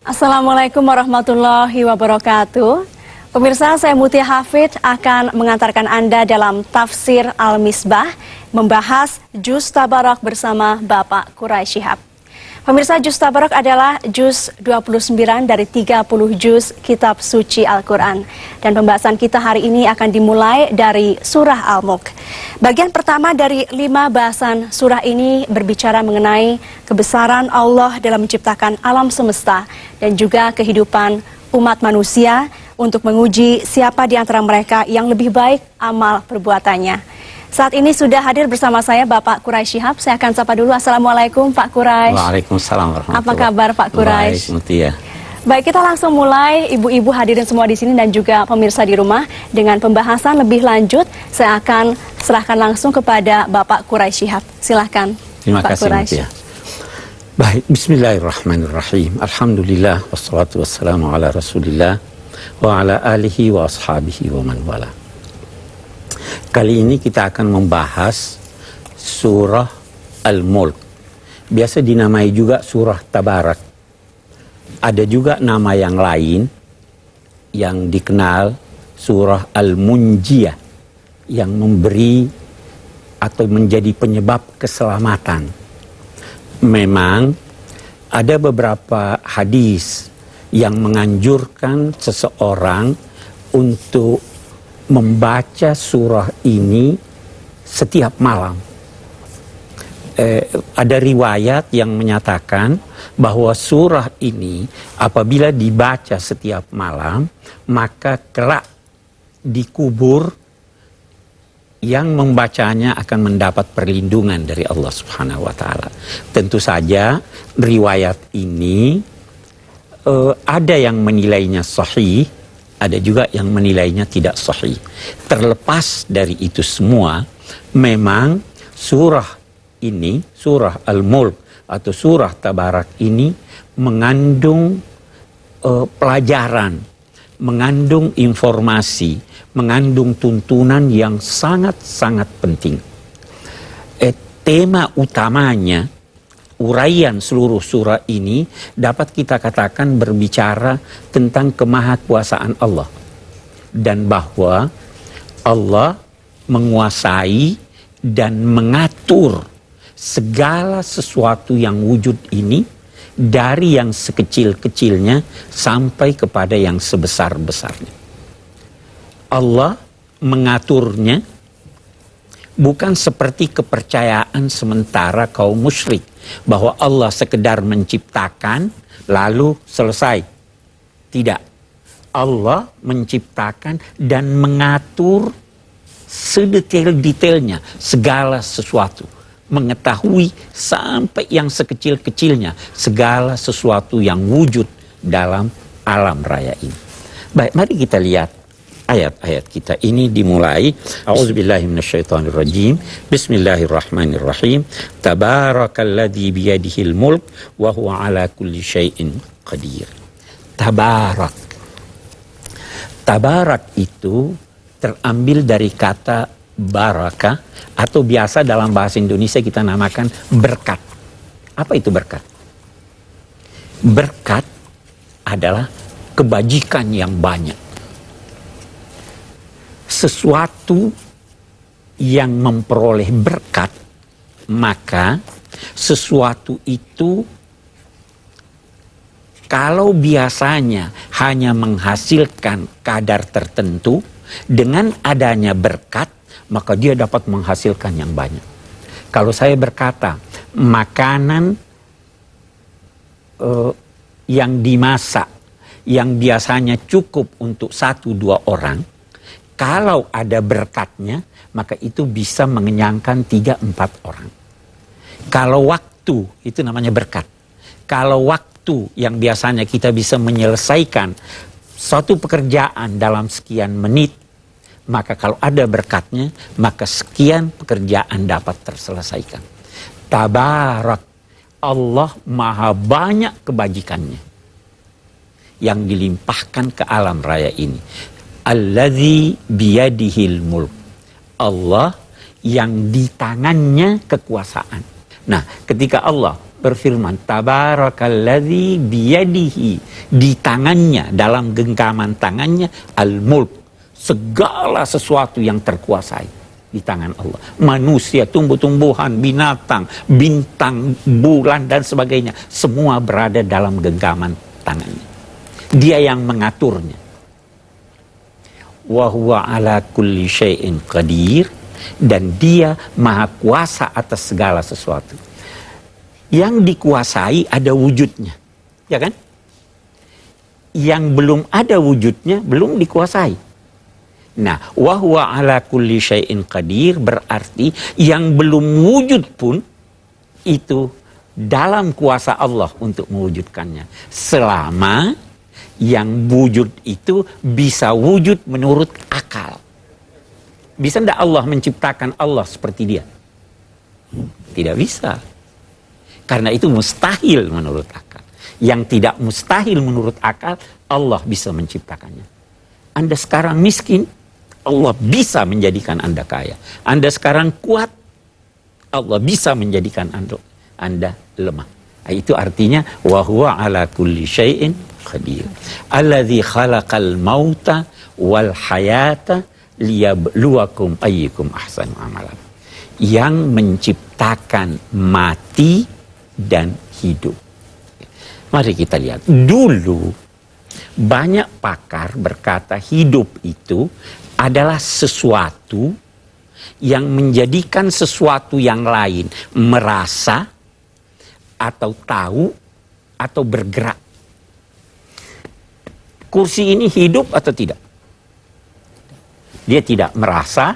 Assalamualaikum warahmatullahi wabarakatuh. Pemirsa, saya Mutia Hafid akan mengantarkan Anda dalam tafsir Al-Misbah, membahas Juz Tabarak bersama Bapak Quraisy Shihab. Pemirsa, Juz Tabarak adalah juz 29 dari 30 juz kitab suci Al-Quran. Dan pembahasan kita hari ini akan dimulai dari surah Al-Mulk. Bagian pertama dari 5 bahasan surah ini berbicara mengenai kebesaran Allah dalam menciptakan alam semesta dan juga kehidupan umat manusia untuk menguji siapa di antara mereka yang lebih baik amal perbuatannya. Saat ini sudah hadir bersama saya Bapak Quraisy Shihab. Saya akan sapa dulu. Assalamualaikum Pak Quraisy. Waalaikumsalam warahmatullahi wabarakatuh. Apa kabar Pak Quraisy? Baik, Mutia. Baik, kita langsung mulai. Ibu-ibu hadirin semua di sini dan juga pemirsa di rumah dengan pembahasan lebih lanjut. Saya akan serahkan langsung kepada Bapak Quraisy Shihab. Silahkan. Terima kasih Mutia. Baik, bismillahirrahmanirrahim. Alhamdulillah wassalatu wassalamu ala Rasulillah wa ala alihi wa ashabihi wa man wala. Kali ini kita akan membahas surah Al-Mulk. Biasa dinamai juga surah Tabarak. Ada juga nama yang lain yang dikenal surah Al-Munjiyah, yang memberi atau menjadi penyebab keselamatan. Memang ada beberapa hadis yang menganjurkan seseorang untuk membaca surah ini setiap malam. Ada riwayat yang menyatakan bahwa surah ini apabila dibaca setiap malam, maka kelak di kubur yang membacanya akan mendapat perlindungan dari Allah Subhanahu wa taala. Tentu saja riwayat ini ada yang menilainya sahih, ada juga yang menilainya tidak sahih. Terlepas dari itu semua, memang surah ini, surah Al-Mulk atau surah Tabarak ini mengandung pelajaran, mengandung informasi, mengandung tuntunan yang sangat-sangat penting. Tema utamanya, uraian seluruh surah ini dapat kita katakan berbicara tentang kemahakuasaan Allah. Dan bahwa Allah menguasai dan mengatur segala sesuatu yang wujud ini, dari yang sekecil-kecilnya sampai kepada yang sebesar-besarnya. Allah mengaturnya bukan seperti kepercayaan sementara kaum musyrik, bahwa Allah sekedar menciptakan lalu selesai. Tidak. Allah menciptakan dan mengatur sedetail-detailnya segala sesuatu. Mengetahui sampai yang sekecil-kecilnya segala sesuatu yang wujud dalam alam raya ini. Baik, mari kita lihat ayat-ayat kita ini dimulai. A'udzubillahi minasyaitonirrajim. Bismillahirrahmanirrahim. Tabarakalladzi biyadihil mulk wa huwa ala kulli syai'in qadir. Tabarak. Tabarak itu terambil dari kata baraka, atau biasa dalam bahasa Indonesia kita namakan berkat. Apa itu berkat? Berkat adalah kebajikan yang banyak. Sesuatu yang memperoleh berkat, maka sesuatu itu kalau biasanya hanya menghasilkan kadar tertentu, dengan adanya berkat maka dia dapat menghasilkan yang banyak. Kalau saya berkata makanan yang dimasak yang biasanya cukup untuk 1-2 orang, kalau ada berkatnya, maka itu bisa mengenyangkan 3-4 orang. Kalau waktu, itu namanya berkat. Kalau waktu yang biasanya kita bisa menyelesaikan suatu pekerjaan dalam sekian menit, maka kalau ada berkatnya, maka sekian pekerjaan dapat terselesaikan. Tabarak, Allah maha banyak kebajikannya yang dilimpahkan ke alam raya ini. Alladzi biyadihil mulk. Allah yang di tangannya kekuasaan. Nah, ketika Allah berfirman, Tabarakalladzi biyadihi, di tangannya, dalam genggaman tangannya, al-mulk, segala sesuatu yang terkuasai di tangan Allah. Manusia, tumbuh-tumbuhan, binatang, bintang, bulan dan sebagainya, semua berada dalam genggaman tangannya. Dia yang mengaturnya. Wa huwa ala kulli syai'in qadir, dan dia maha kuasa atas segala sesuatu. Yang dikuasai ada wujudnya, ya kan? Yang belum ada wujudnya belum dikuasai. Nah, wa huwa ala kulli syai'in qadir berarti yang belum wujud pun itu dalam kuasa Allah untuk mewujudkannya. Selama yang wujud itu bisa wujud menurut akal. Bisa tidak Allah menciptakan Allah seperti dia? Tidak bisa. Karena itu mustahil menurut akal. Yang tidak mustahil menurut akal, Allah bisa menciptakannya. Anda sekarang miskin, Allah bisa menjadikan Anda kaya. Anda sekarang kuat, Allah bisa menjadikan Anda lemah. Itu artinya wa huwa ala kulli syai'in qadir. Alladzi khalaqal mauta wal hayata liyabluwakum ayyukum ahsanu amalan. Yang menciptakan mati dan hidup. Mari kita lihat. Dulu banyak pakar berkata hidup itu adalah sesuatu yang menjadikan sesuatu yang lain merasa atau tahu atau bergerak. Kursi ini hidup atau tidak? Dia tidak merasa,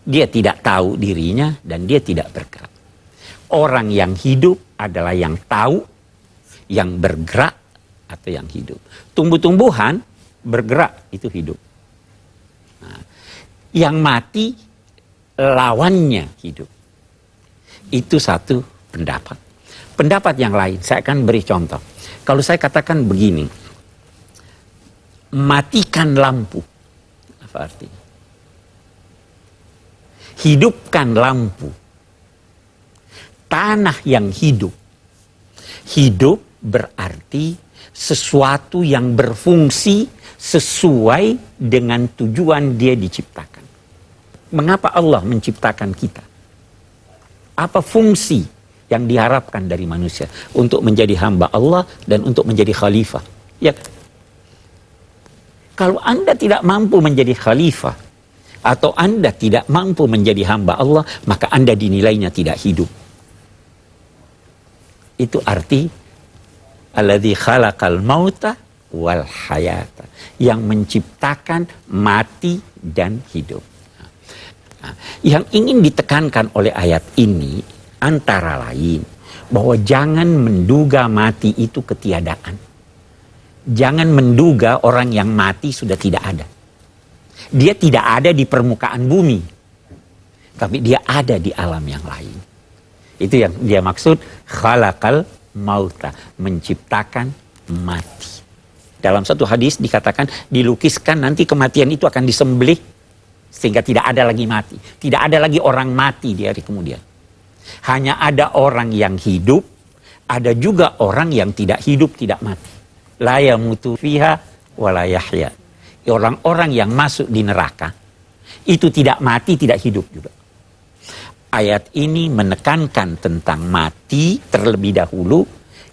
dia tidak tahu dirinya, dan dia tidak bergerak. Orang yang hidup adalah yang tahu, yang bergerak, atau yang hidup. Tumbuh-tumbuhan bergerak, itu hidup. Nah, yang mati, lawannya hidup. Itu satu pendapat. Pendapat yang lain, saya akan beri contoh. Kalau saya katakan begini, matikan lampu, apa artinya? Hidupkan lampu. Tanah yang hidup. Hidup berarti sesuatu yang berfungsi sesuai dengan tujuan dia diciptakan. Mengapa Allah menciptakan kita? Apa fungsi yang diharapkan dari manusia? Untuk menjadi hamba Allah dan untuk menjadi khalifah. Ya. Kalau Anda tidak mampu menjadi khalifah, atau Anda tidak mampu menjadi hamba Allah, maka Anda dinilainya tidak hidup. Itu arti alladzi khalaqal mauta wal hayata, yang menciptakan mati dan hidup. Nah, yang ingin ditekankan oleh ayat ini antara lain bahwa jangan menduga mati itu ketiadaan. Jangan menduga orang yang mati sudah tidak ada. Dia tidak ada di permukaan bumi, tapi dia ada di alam yang lain. Itu yang dia maksud khalaqal mauta, menciptakan mati. Dalam satu hadis dikatakan dilukiskan nanti kematian itu akan disembelih sehingga tidak ada lagi mati. Tidak ada lagi orang mati di hari kemudian. Hanya ada orang yang hidup, ada juga orang yang tidak hidup, tidak mati. La yamutu fiha wa la yahya. Orang-orang yang masuk di neraka itu tidak mati, tidak hidup juga. Ayat ini menekankan tentang mati terlebih dahulu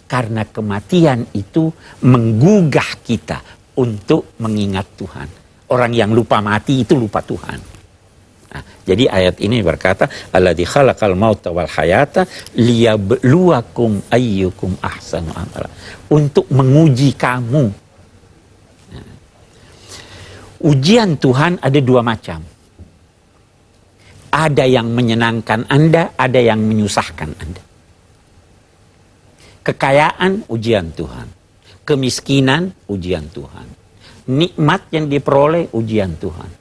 karena kematian itu menggugah kita untuk mengingat Tuhan. Orang yang lupa mati itu lupa Tuhan. Nah, jadi ayat ini berkata alladzi khalaqal mauta wal hayata liyabluwakum ayyukum ahsanu amala, untuk menguji kamu. Nah, ujian Tuhan ada dua macam. Ada yang menyenangkan Anda, ada yang menyusahkan Anda. Kekayaan, ujian Tuhan. Kemiskinan, ujian Tuhan. Nikmat yang diperoleh, ujian Tuhan.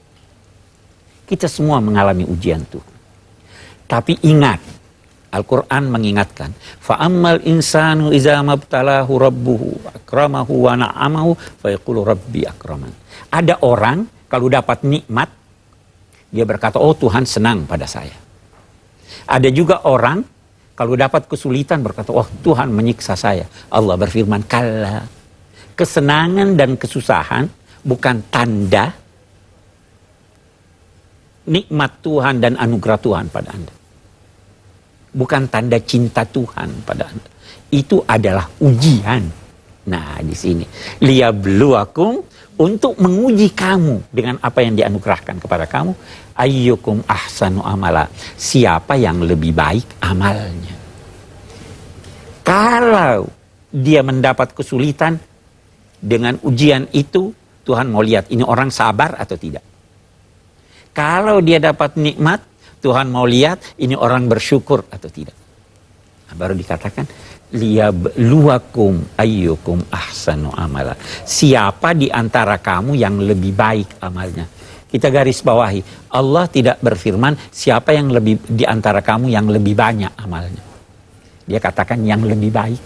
Kita semua mengalami ujian Tuhan. Tapi ingat, Al-Quran mengingatkan, فَأَمَّا الْإِنسَانُ إِذَا مَبْتَلَاهُ رَبُّهُ أَكْرَمَهُ وَنَعَمَهُ فَيَقُولُ رَبِّي أَكْرَمَنِ. Ada orang, kalau dapat nikmat, dia berkata, oh Tuhan senang pada saya. Ada juga orang, Kalau dapat kesulitan berkata, oh Tuhan menyiksa saya. Allah berfirman, kalla. Kesenangan dan kesusahan bukan tanda nikmat Tuhan dan anugerah Tuhan pada Anda. Bukan tanda cinta Tuhan pada Anda. Itu adalah ujian. Nah, di sini liyabluwakum, untuk menguji kamu dengan apa yang dianugerahkan kepada kamu. Ayyukum ahsanu amala, siapa yang lebih baik amalnya. Kalau dia mendapat kesulitan dengan ujian itu, Tuhan mau lihat ini orang sabar atau tidak. Kalau dia dapat nikmat, Tuhan mau lihat ini orang bersyukur atau tidak. Nah, baru dikatakan liyabluwakum ayyukum ahsanu amala. Siapa di antara kamu yang lebih baik amalnya? Kita garis bawahi, Allah tidak berfirman siapa yang lebih di antara kamu yang lebih banyak amalnya. Dia katakan yang lebih baik.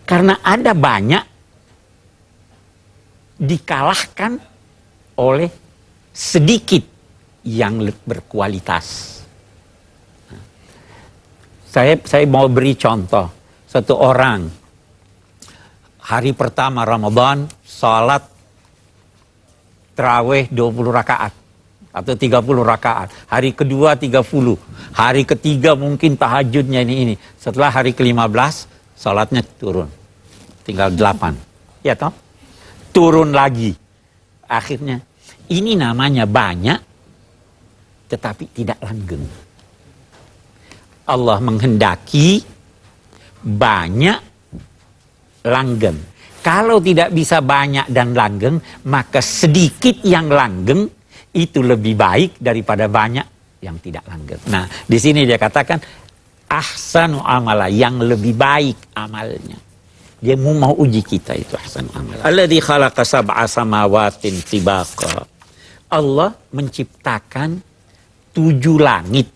Karena ada banyak dikalahkan oleh sedikit yang berkualitas. Saya mau beri contoh. Satu orang hari pertama Ramadan salat tarawih 20 rakaat atau 30 rakaat. Hari kedua 30. Hari ketiga mungkin tahajudnya ini. Setelah hari ke-15 salatnya turun. Tinggal 8. Ya toh? Turun lagi. Akhirnya ini namanya banyak tetapi tidak langgeng. Allah menghendaki banyak langgeng. Kalau tidak bisa banyak dan langgeng, maka sedikit yang langgeng itu lebih baik daripada banyak yang tidak langgeng. Nah, di sini dia katakan ahsanu amala, yang lebih baik amalnya. Dia mau uji kita itu ahsanu amala. Alladzi khalaqa sab'a samawatin tibaqa. Allah menciptakan 7 langit.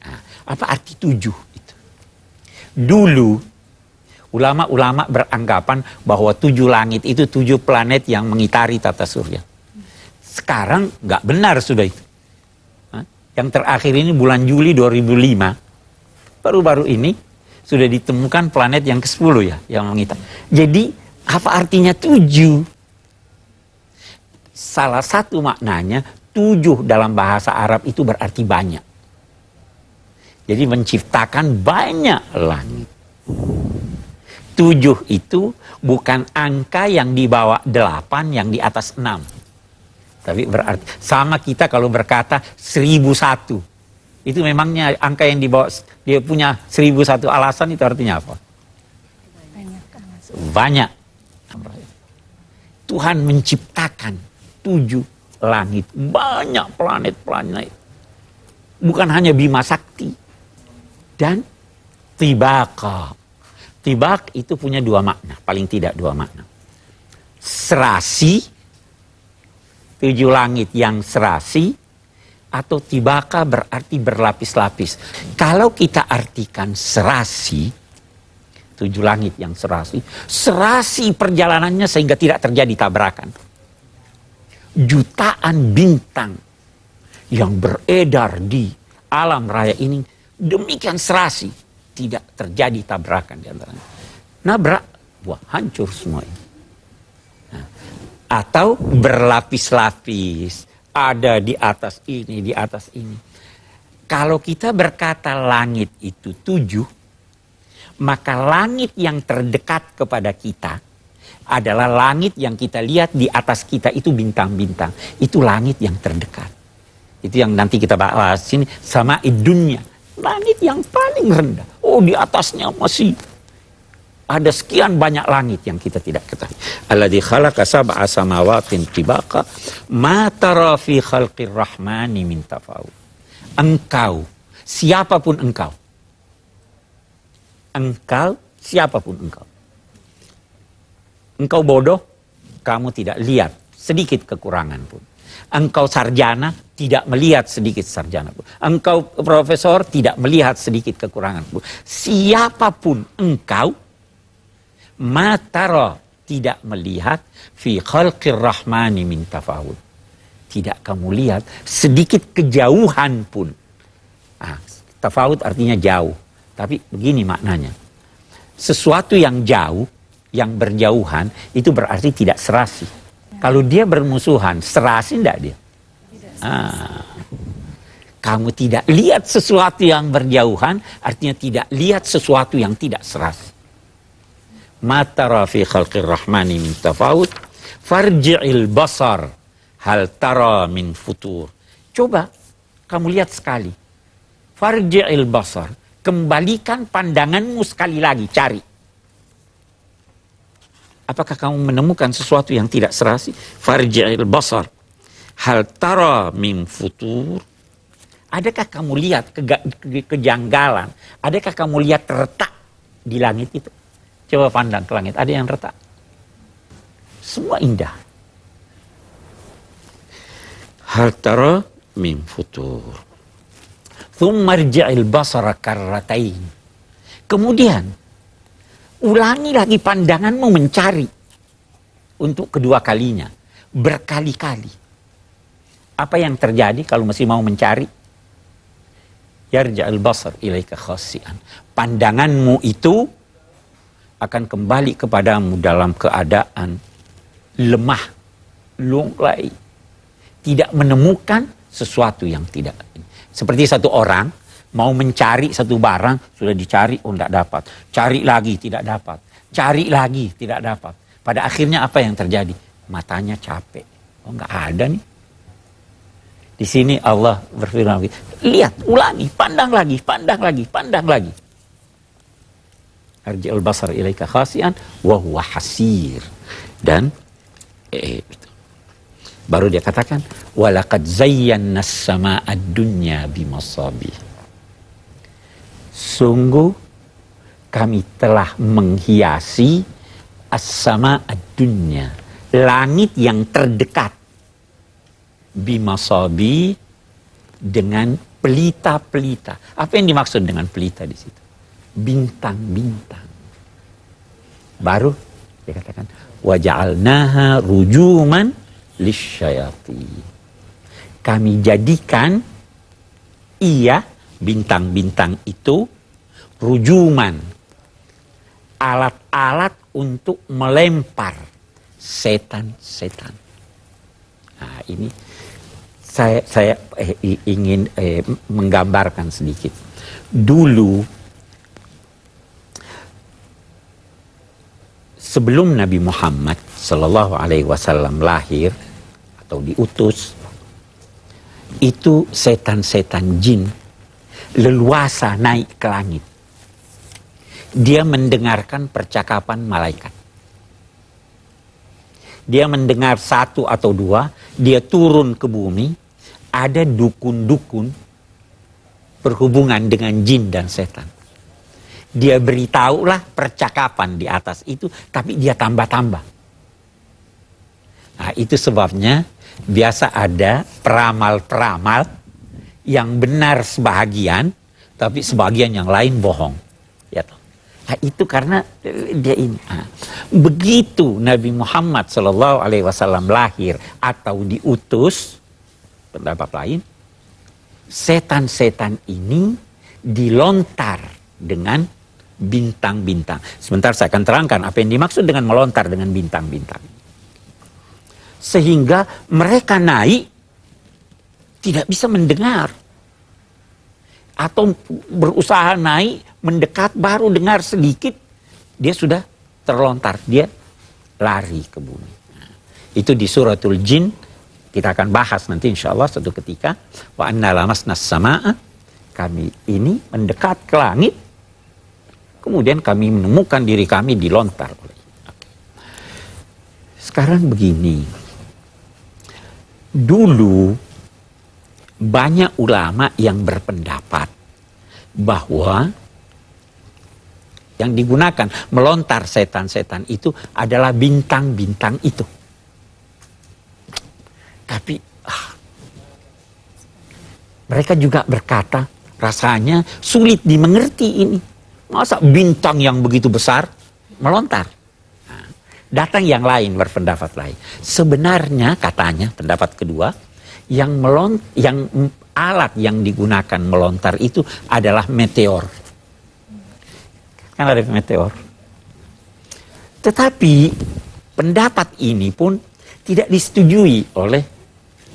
Nah, apa arti 7 itu? Dulu ulama-ulama beranggapan bahwa 7 langit itu 7 planet yang mengitari tata surya. Sekarang nggak benar sudah itu. Yang terakhir ini bulan Juli 2005, baru-baru ini sudah ditemukan planet yang ke-10 ya, yang mengitari. Jadi apa artinya 7? Salah satu maknanya 7 dalam bahasa Arab itu berarti banyak. Jadi menciptakan banyak langit. 7 itu bukan angka yang di bawah 8, yang di atas 6. Tapi berarti sama kita kalau berkata 1001. Itu memangnya angka yang di bawah, dia punya 1001 alasan, itu artinya apa? Banyak. Tuhan menciptakan 7 langit, banyak planet-planet. Bukan hanya Bima Sakti. Dan Tibaqa. Tibaq itu punya 2 makna, paling tidak 2 makna. Serasi, 7 langit yang serasi, atau Tibaqa berarti berlapis-lapis. Kalau kita artikan serasi, 7 langit yang serasi, serasi perjalanannya sehingga tidak terjadi tabrakan. Jutaan bintang yang beredar di alam raya ini demikian serasi, tidak terjadi tabrakan di antaranya. Nabrak, wah hancur semua ini. Nah, atau berlapis-lapis, ada di atas ini, di atas ini. Kalau kita berkata langit itu 7, maka langit yang terdekat kepada kita adalah langit yang kita lihat di atas kita, itu bintang-bintang. Itu langit yang terdekat. Itu yang nanti kita bahas sini, sama dunia. Langit yang paling rendah. Oh, di atasnya masih ada sekian banyak langit yang kita tidak ketahui. Alladzi khalaqa sab'a samawatin tibaqa ma tara fi khalqir rahmani min tafawut. Engkau, siapapun engkau. Engkau, siapapun engkau. Engkau bodoh, kamu tidak lihat sedikit kekurangan pun. Engkau sarjana, tidak melihat sedikit sarjana pun. Engkau profesor, tidak melihat sedikit kekurangan pun. Siapapun engkau, matara, tidak melihat fi khalqir rahmani min tafawud. Tidak kamu lihat sedikit kejauhan pun. Tafawut artinya jauh. Tapi begini maknanya. Sesuatu yang jauh, yang berjauhan, itu berarti tidak serasi. Kalau dia bermusuhan, serasi enggak dia? Kamu tidak lihat sesuatu yang berjauhan, artinya tidak lihat sesuatu yang tidak serasi. Ma tara fi khalqir rahmani min tafawut, farji'il basar, hal tara min futur. Coba kamu lihat sekali. Farji'il basar, kembalikan pandanganmu sekali lagi, cari. Apakah kamu menemukan sesuatu yang tidak serasi? Farji'il basar, hal tara min futur. Adakah kamu lihat kejanggalan? Adakah kamu lihat retak di langit itu? Coba pandang ke langit, ada yang retak? Semua indah. Hal tara min futur. Thumma rji'il basara karratain. Kemudian ulangi lagi pandanganmu mencari untuk kedua kalinya, berkali-kali. Apa yang terjadi kalau masih mau mencari? Yarja'il basar ilaika khasi'an. Pandanganmu itu akan kembali kepadamu dalam keadaan lemah, lunglai, tidak menemukan sesuatu yang tidak. Seperti satu orang mau mencari satu barang, sudah dicari, oh tidak dapat. Cari lagi, tidak dapat. Cari lagi, tidak dapat. Pada akhirnya apa yang terjadi? Matanya capek. Oh nggak ada nih. Di sini Allah berfirman lagi, lihat, ulangi, pandang lagi, pandang lagi, pandang lagi. Arji'ul basar ilaika khasi'an wa huwa hasir. Dan baru dia katakan, walaqad zayyana as-samaa'a ad-dunya bimasabih. Sungguh kami telah menghiasi as-samaa'a ad-dunya, langit yang terdekat, bimasabi, dengan pelita-pelita. Apa yang dimaksud dengan pelita di situ? Bintang-bintang. Baru dia katakan waja'alnaha rujuman lisyayatin. Kami jadikan bintang-bintang itu rujuman, alat-alat untuk melempar setan-setan. Nah, ini saya ingin menggambarkan sedikit. Dulu sebelum Nabi Muhammad Sallallahu Alaihi Wasallam lahir atau diutus, itu setan-setan jin leluasa naik ke langit. Dia mendengarkan percakapan malaikat. Dia mendengar satu atau dua, dia turun ke bumi, ada dukun-dukun berhubungan dengan jin dan setan. Dia beritahulah percakapan di atas itu, tapi dia tambah-tambah. Nah, itu sebabnya biasa ada peramal-peramal yang benar sebahagian, tapi sebagian yang lain bohong. Ya toh. Nah, itu karena dia ini. Nah, begitu Nabi Muhammad SAW lahir atau diutus, pendapat lain, setan-setan ini dilontar dengan bintang-bintang. Sebentar saya akan terangkan apa yang dimaksud dengan melontar dengan bintang-bintang. Sehingga mereka naik tidak bisa mendengar. Atau berusaha naik, mendekat, baru dengar sedikit, dia sudah terlontar, dia lari ke bumi. Nah, itu di suratul Jin, kita akan bahas nanti insya Allah suatu ketika. Wa anna lamasna samaa'a, kami ini mendekat ke langit, kemudian kami menemukan diri kami dilontar. Sekarang begini, dulu banyak ulama yang berpendapat bahwa yang digunakan melontar setan-setan itu adalah bintang-bintang itu. Tapi mereka juga berkata rasanya sulit dimengerti ini. Masa bintang yang begitu besar melontar? Nah, datang yang lain berpendapat lain. Sebenarnya katanya pendapat kedua, yang alat yang digunakan melontar itu adalah meteor. Kan ada meteor. Tetapi pendapat ini pun tidak disetujui oleh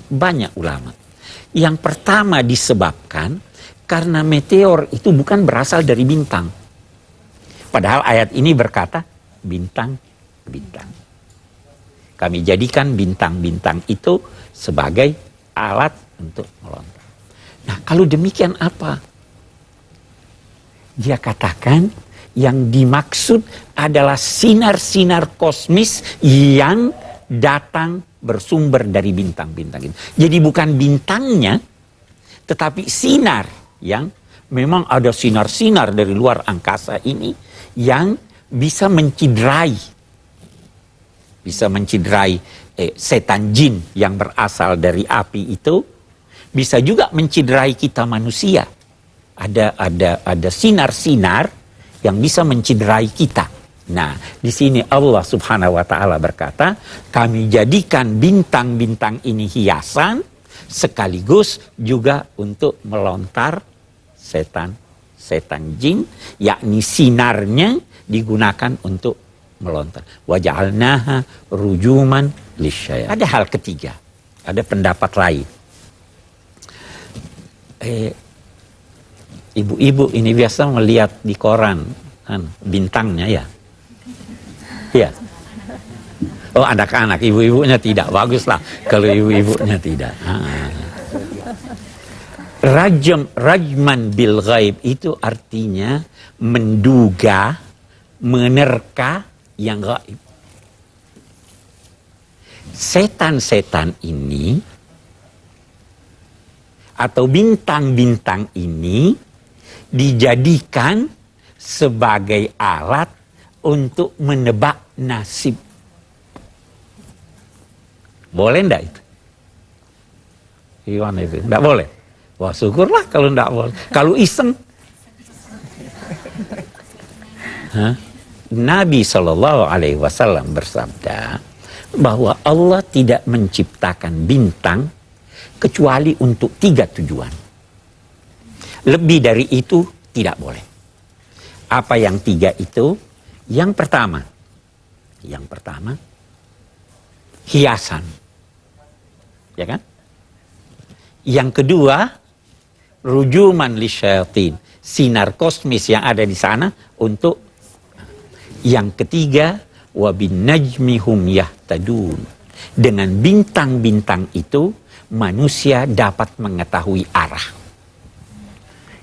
banyak ulama. Yang pertama disebabkan karena meteor itu bukan berasal dari bintang. Padahal ayat ini berkata bintang-bintang. Kami jadikan bintang-bintang itu sebagai alat untuk melontar. Nah, kalau demikian apa? Dia katakan yang dimaksud adalah sinar-sinar kosmis yang datang bersumber dari bintang-bintang itu. Jadi bukan bintangnya, tetapi sinar yang memang ada sinar-sinar dari luar angkasa ini yang bisa menciderai setan jin yang berasal dari api itu, bisa juga menciderai kita manusia. Ada sinar-sinar yang bisa menciderai kita. Nah, di sini Allah Subhanahu wa taala berkata, kami jadikan bintang-bintang ini hiasan sekaligus juga untuk melontar setan jin, yakni sinarnya digunakan untuk melontar. Wa ja'alnaha rujuman lisyayatin. Ada hal ketiga, ada pendapat lain. Ibu-ibu ini biasa melihat di koran kan, bintangnya ya. Iya. Oh, anak-anak, ibu-ibunya tidak. Baguslah kalau ibu-ibunya tidak. Rajman bil ghaib itu artinya menduga, menerka yang gaib. Setan-setan ini atau bintang-bintang ini dijadikan sebagai alat untuk menebak nasib. Boleh enggak itu? Gimana itu? Enggak boleh? Wah, syukurlah kalau enggak boleh. Kalau iseng. Nabi SAW bersabda bahwa Allah tidak menciptakan bintang kecuali untuk 3 tujuan. Lebih dari itu tidak boleh. Apa yang 3 itu? Yang pertama, hiasan. Ya kan? Yang kedua, rujuman lisyayatin, sinar kosmis yang ada di sana untuk. Yang ketiga, wabin najmihum yahtadun. Dengan bintang-bintang itu manusia dapat mengetahui arah.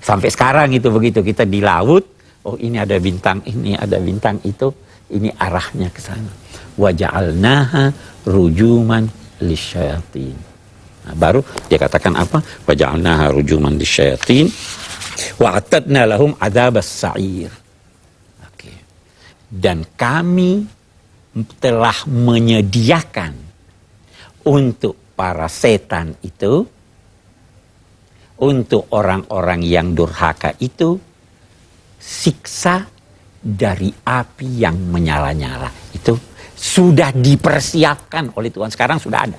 Sampai sekarang itu begitu, kita di laut, oh ini ada bintang ini, ada bintang itu, ini arahnya ke sana. Wa ja'alnaha rujuman lisyayatin. Nah, baru dia katakan apa? Wa ja'alnaha rujuman lisyayatin wa atadna lahum adzabas sa'ir. Oke. Dan kami telah menyediakan untuk para setan itu, untuk orang-orang yang durhaka itu, siksa dari api yang menyala-nyala. Itu sudah dipersiapkan oleh Tuhan. Sekarang sudah ada.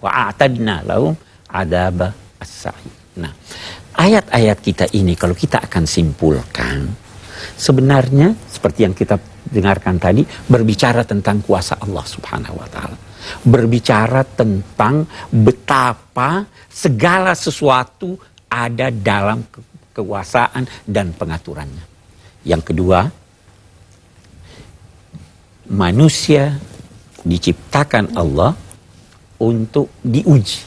Wa a'tadna lahum adzaba as-sa'ir. Nah, ayat-ayat kita ini kalau kita akan simpulkan, sebenarnya seperti yang kita dengarkan tadi, berbicara tentang kuasa Allah Subhanahu wa taala. Berbicara tentang betapa segala sesuatu ada dalam kekuasaan dan pengaturannya. Yang kedua, manusia diciptakan Allah untuk diuji.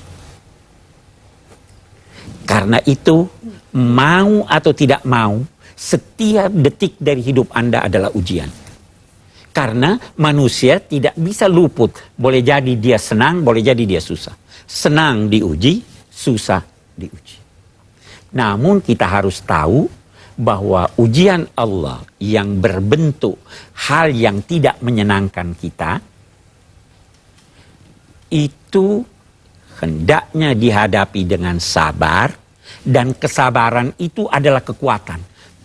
Karena itu, mau atau tidak mau, setiap detik dari hidup Anda adalah ujian. Karena manusia tidak bisa luput. Boleh jadi dia senang, boleh jadi dia susah. Senang diuji, susah diuji. Namun kita harus tahu bahwa ujian Allah yang berbentuk hal yang tidak menyenangkan kita, itu hendaknya dihadapi dengan sabar, dan kesabaran itu adalah kekuatan.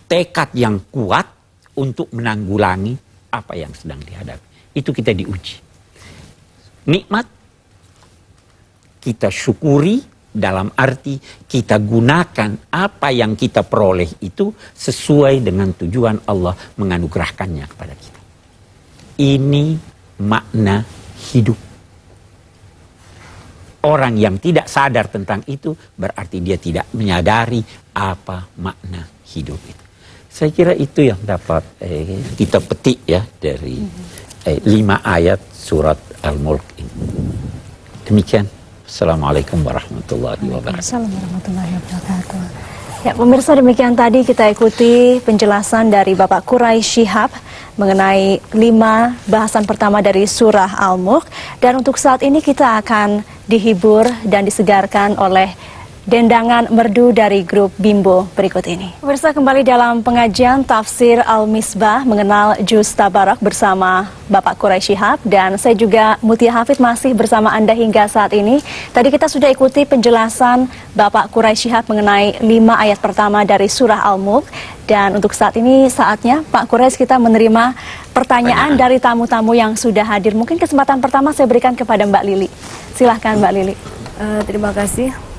Tekad yang kuat untuk menanggulangi apa yang sedang dihadapi. Itu kita diuji. Nikmat kita syukuri Dalam arti kita gunakan apa yang kita peroleh itu sesuai dengan tujuan Allah menganugerahkannya kepada kita. Ini makna hidup. Orang yang tidak sadar tentang itu berarti dia tidak menyadari apa makna hidup itu. Saya kira itu yang dapat kita petik ya dari 5 ayat surat Al-Mulk ini. Demikian. Assalamualaikum warahmatullahi wabarakatuh. Assalamualaikum warahmatullahi wabarakatuh. Ya, pemirsa, demikian tadi kita ikuti penjelasan dari Bapak Quraisy Shihab mengenai 5 bahasan pertama dari surah Al-Mulk. Dan untuk saat ini kita akan dihibur dan disegarkan oleh dendangan merdu dari grup Bimbo berikut ini. Pemirsa, kembali dalam pengajian Tafsir Al-Misbah mengenal Juz Tabarak bersama Bapak Quraisy Shihab, dan saya juga Mutia Hafid masih bersama Anda hingga saat ini. Tadi kita sudah ikuti penjelasan Bapak Quraisy Shihab mengenai 5 ayat pertama dari surah Al-Mulk, dan untuk saat ini saatnya Pak Quraisy kita menerima pertanyaan dari tamu-tamu yang sudah hadir. Mungkin kesempatan pertama saya berikan kepada Mbak Lili. Silahkan Mbak Lili. Terima kasih.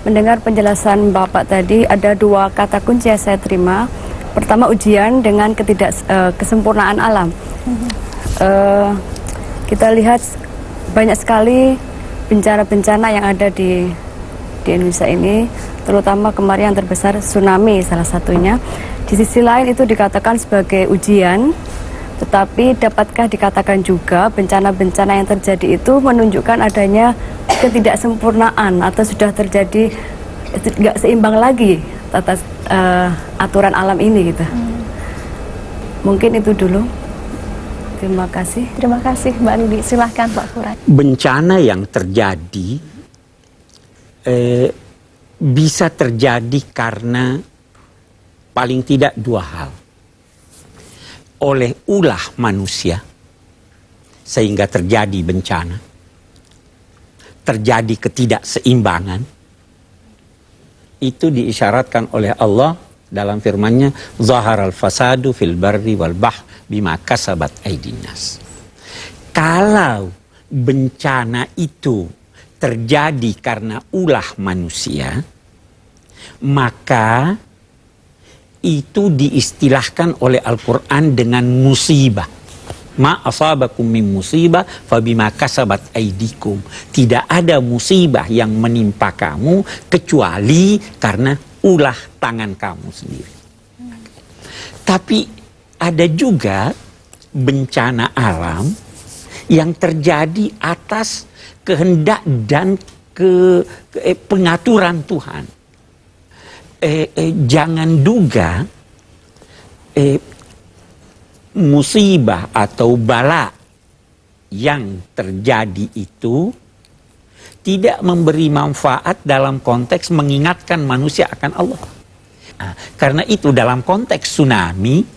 Mendengar penjelasan Bapak tadi, ada 2 kata kunci yang saya terima. Pertama, ujian dengan kesempurnaan alam. Kita lihat banyak sekali bencana-bencana yang ada di Indonesia ini, terutama kemarin yang terbesar tsunami salah satunya. Di sisi lain itu dikatakan sebagai ujian, tetapi dapatkah dikatakan juga bencana-bencana yang terjadi itu menunjukkan adanya ketidaksempurnaan atau sudah terjadi nggak seimbang lagi atas aturan alam ini gitu. Mungkin itu dulu. Terima kasih. Terima kasih Mbak Lili. Silahkan Pak Quraisy. Bencana yang terjadi bisa terjadi karena paling tidak 2 hal. Oleh ulah manusia sehingga terjadi bencana, terjadi ketidakseimbangan. Itu diisyaratkan oleh Allah dalam firman-Nya, zaharal fasadu fil barri wal bahr bima kasabat aydin nas. Kalau bencana itu terjadi karena ulah manusia, maka itu diistilahkan oleh Al-Quran dengan musibah. Ma asabakum min musibah fabima kasabat aydikum. Tidak ada musibah yang menimpa kamu kecuali karena ulah tangan kamu sendiri. Tapi ada juga bencana alam yang terjadi atas kehendak dan pengaturan Tuhan. Jangan duga musibah atau bala yang terjadi itu tidak memberi manfaat dalam konteks mengingatkan manusia akan Allah. Karena itu dalam konteks tsunami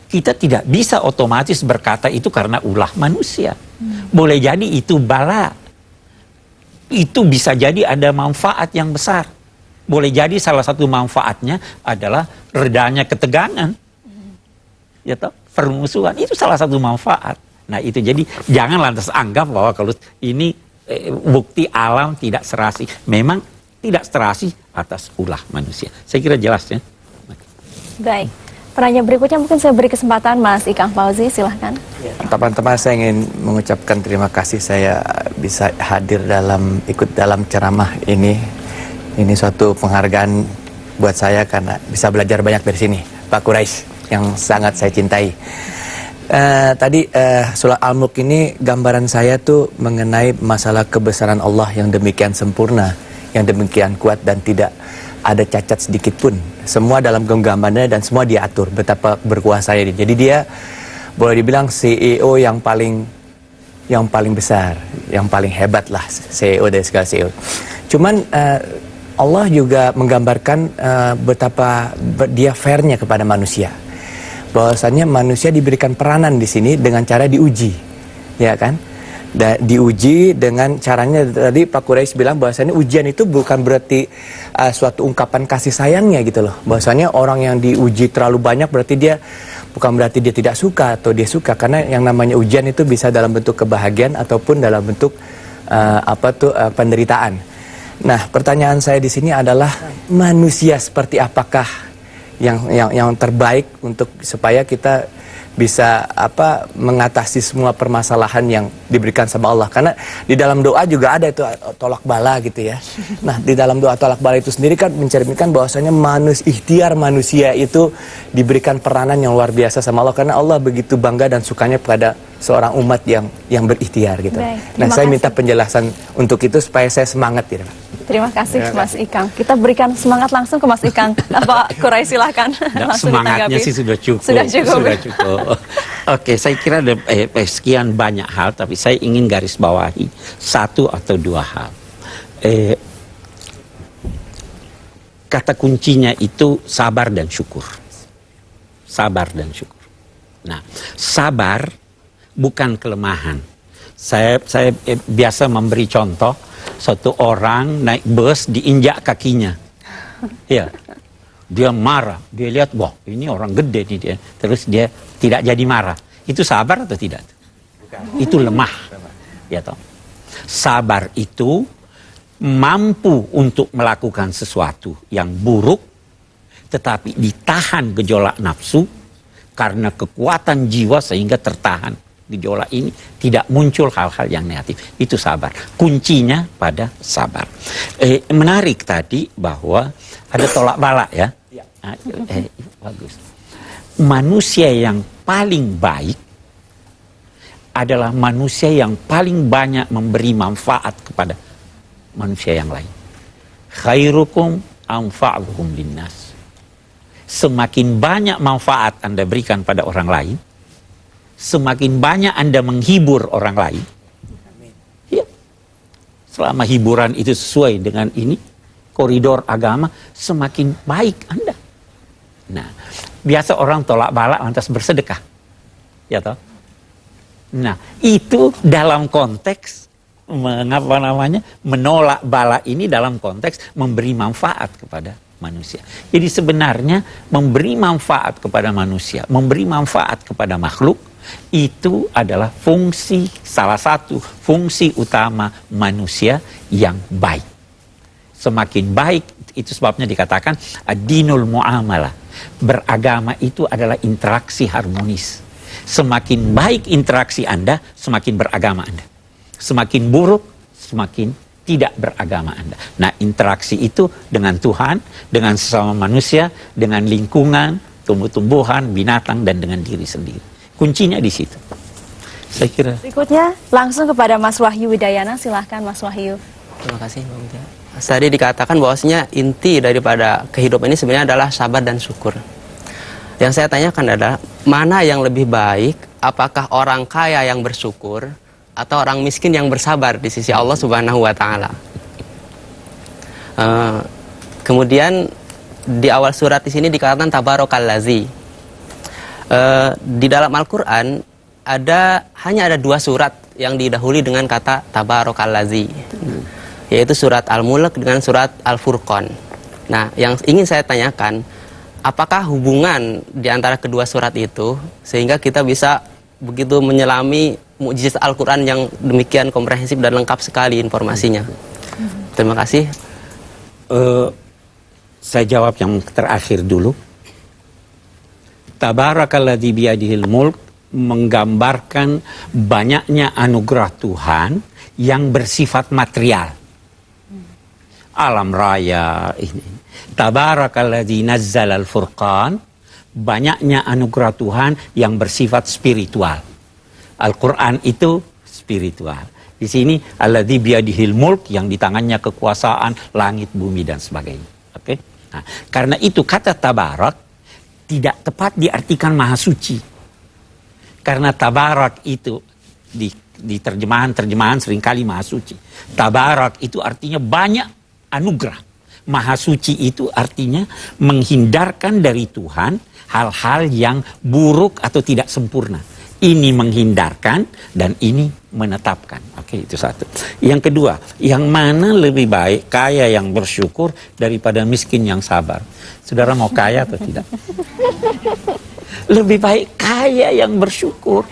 kita tidak bisa otomatis berkata itu karena ulah manusia. Boleh jadi itu bala. Itu bisa jadi ada manfaat yang besar. Boleh jadi salah satu manfaatnya adalah redanya ketegangan. Ya toh, permusuhan itu salah satu manfaat. Nah, itu jadi jangan lantas anggap bahwa kalau ini bukti alam tidak serasi. Memang tidak serasi atas ulah manusia. Saya kira jelas ya. Baik. Pertanyaan berikutnya mungkin saya beri kesempatan Mas Ikang Fauzi, silahkan. Teman-teman, saya ingin mengucapkan terima kasih saya bisa hadir ikut dalam ceramah ini. Ini suatu penghargaan buat saya karena bisa belajar banyak dari sini, Pak Quraisy yang sangat saya cintai. Tadi surah Al-Mulk ini gambaran saya tuh mengenai masalah kebesaran Allah yang demikian sempurna, yang demikian kuat dan tidak ada cacat sedikit pun. Semua dalam genggamannya dan semua diatur betapa berkuasanya dia. Jadi dia boleh dibilang CEO yang paling besar, yang paling hebat lah, CEO dari segala CEO. Cuman Allah juga menggambarkan betapa dia fairnya kepada manusia. Bahwasannya manusia diberikan peranan di sini dengan cara diuji, ya kan? Diuji dengan caranya tadi Pak Quraisy bilang bahwasannya ujian itu bukan berarti suatu ungkapan kasih sayangnya gitu loh. Bahwasannya orang yang diuji terlalu banyak berarti dia bukan berarti dia tidak suka atau dia suka, karena yang namanya ujian itu bisa dalam bentuk kebahagiaan ataupun dalam bentuk penderitaan. Nah, pertanyaan saya di sini adalah manusia seperti apakah yang terbaik untuk supaya kita bisa mengatasi semua permasalahan yang diberikan sama Allah. Karena di dalam doa juga ada itu tolak bala gitu ya. Nah, di dalam doa tolak bala itu sendiri kan mencerminkan bahwasanya ikhtiar manusia itu diberikan peranan yang luar biasa sama Allah, karena Allah begitu bangga dan sukanya pada seorang umat yang berikhtiar gitu. Baik, Nah, saya minta penjelasan untuk itu supaya saya semangat gitu. Terima kasih Mas Ikang. Kita berikan semangat langsung ke Mas Ikang. Pak Kurai silahkan. Nah, langsung semangatnya ditanggapi. sih sudah cukup. Sudah cukup. Sudah cukup. Oke, saya kira ada sekian banyak hal, tapi saya ingin garis bawahi satu atau dua hal. Kata kuncinya itu sabar dan syukur. Sabar dan syukur. Nah, sabar bukan kelemahan. Saya biasa memberi contoh, satu orang naik bus diinjak kakinya. Ya. Dia marah, dia lihat, wah ini orang gede nih dia. Terus dia tidak jadi marah. Itu sabar atau tidak? Bukan. Itu lemah. Ya toh. Sabar itu mampu untuk melakukan sesuatu yang buruk, tetapi ditahan gejolak nafsu karena kekuatan jiwa sehingga tertahan gejolak ini, tidak muncul hal-hal yang negatif. Itu sabar. Kuncinya pada sabar. Menarik tadi bahwa ada tolak bala ya. Bagus. Manusia yang paling baik adalah manusia yang paling banyak memberi manfaat kepada manusia yang lain. Khairukum anfa'uhum linnas. Semakin banyak manfaat Anda berikan pada orang lain, semakin banyak Anda menghibur orang lain. Ya. Selama hiburan itu sesuai dengan ini, koridor agama, semakin baik Anda. Nah, biasa orang tolak bala lantas bersedekah. Ya toh? Nah, itu dalam konteks menolak bala ini dalam konteks memberi manfaat kepada manusia. Jadi sebenarnya memberi manfaat kepada manusia, memberi manfaat kepada makhluk, itu adalah salah satu fungsi utama manusia yang baik. Semakin baik, itu sebabnya dikatakan ad-dinul muamalah. Beragama itu adalah interaksi harmonis. Semakin baik interaksi Anda, semakin beragama Anda. Semakin buruk, semakin tidak beragama Anda. Nah, interaksi itu dengan Tuhan, dengan sesama manusia, dengan lingkungan, tumbuh-tumbuhan, binatang, dan dengan diri sendiri. Kuncinya di situ. Saya kira. Berikutnya langsung kepada Mas Wahyu Widayana. Silahkan Mas Wahyu. Terima kasih Mbak Mutia. Tadi dikatakan bahwasanya inti daripada kehidupan ini sebenarnya adalah sabar dan syukur. Yang saya tanyakan adalah mana yang lebih baik, apakah orang kaya yang bersyukur atau orang miskin yang bersabar di sisi Allah Subhanahu wa Ta'ala. Kemudian di awal surat di sini dikatakan tabarakallazi. Di dalam Al-Qur'an hanya ada 2 surat yang didahului dengan kata tabarakallazi, yaitu surat Al-Mulk dengan surat Al-Furqan. Nah, yang ingin saya tanyakan, apakah hubungan di antara kedua surat itu sehingga kita bisa begitu menyelami mukjizat Al-Quran yang demikian komprehensif dan lengkap sekali informasinya? Terima kasih. Saya jawab yang terakhir dulu. Tabarakalladzi biyadihil mulk menggambarkan banyaknya anugerah Tuhan yang bersifat material. Alam raya ini. Tabarakalladzi nazzalal furqan, banyaknya anugerah Tuhan yang bersifat spiritual. Al-Quran itu spiritual. Di sini alladzi biyadihil mulk, yang di tangannya kekuasaan langit, bumi dan sebagainya. Oke? Nah, karena itu kata tabarak tidak tepat diartikan maha suci. Karena tabarak itu di terjemahan seringkali maha suci. Tabarak itu artinya banyak anugerah. Maha suci itu artinya menghindarkan dari Tuhan hal-hal yang buruk atau tidak sempurna. Ini menghindarkan dan ini menetapkan. Oke, itu satu. Yang kedua, yang mana lebih baik kaya yang bersyukur daripada miskin yang sabar? Saudara mau kaya atau tidak? Lebih baik kaya yang bersyukur.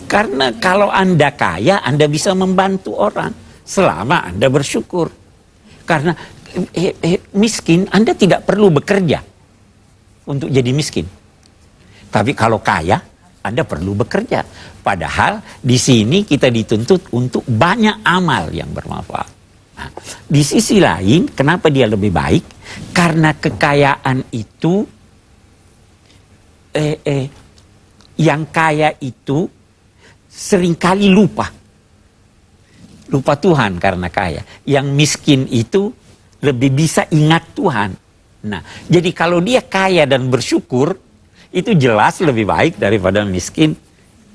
Karena kalau Anda kaya, Anda bisa membantu orang selama Anda bersyukur. Karena miskin, Anda tidak perlu bekerja untuk jadi miskin. Tapi kalau kaya, Anda perlu bekerja. Padahal di sini kita dituntut untuk banyak amal yang bermanfaat. Nah, di sisi lain, kenapa dia lebih baik? Karena kekayaan itu, yang kaya itu seringkali lupa Tuhan karena kaya. Yang miskin itu lebih bisa ingat Tuhan. Nah, jadi kalau dia kaya dan bersyukur, itu jelas lebih baik daripada miskin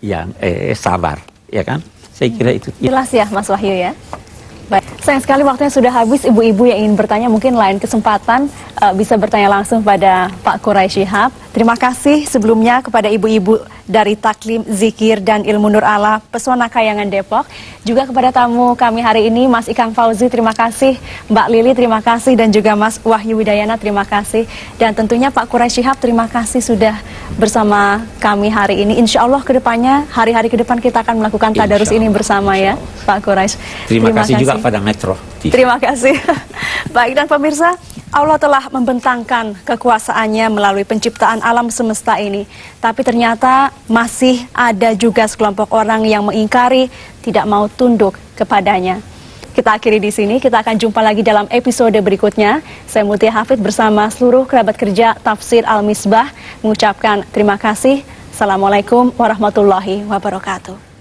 yang sabar, ya kan? Saya kira itu. Jelas ya, Mas Wahyu ya. Baik, sayang sekali waktunya sudah habis. Ibu-ibu yang ingin bertanya mungkin lain kesempatan bisa bertanya langsung pada Pak Quraisy Shihab. Terima kasih sebelumnya kepada ibu-ibu dari Taklim, Zikir, dan Ilmu Nur Allah Pesona Kayangan Depok. Juga kepada tamu kami hari ini, Mas Ikang Fauzi, terima kasih. Mbak Lili, terima kasih. Dan juga Mas Wahyu Widayana, terima kasih. Dan tentunya Pak Quraisy Shihab, terima kasih sudah bersama kami hari ini. Insya Allah ke depannya, hari-hari ke depan kita akan melakukan tadarus ini bersama ya, Pak Quraisy. Terima kasih juga pada Metro TV. Terima kasih. Baik, dan pemirsa, Allah telah membentangkan kekuasaannya melalui penciptaan alam semesta ini. Tapi ternyata masih ada juga sekelompok orang yang mengingkari, tidak mau tunduk kepadanya. Kita akhiri di sini, kita akan jumpa lagi dalam episode berikutnya. Saya Mutia Hafid bersama seluruh kerabat kerja Tafsir Al-Misbah mengucapkan terima kasih. Assalamualaikum warahmatullahi wabarakatuh.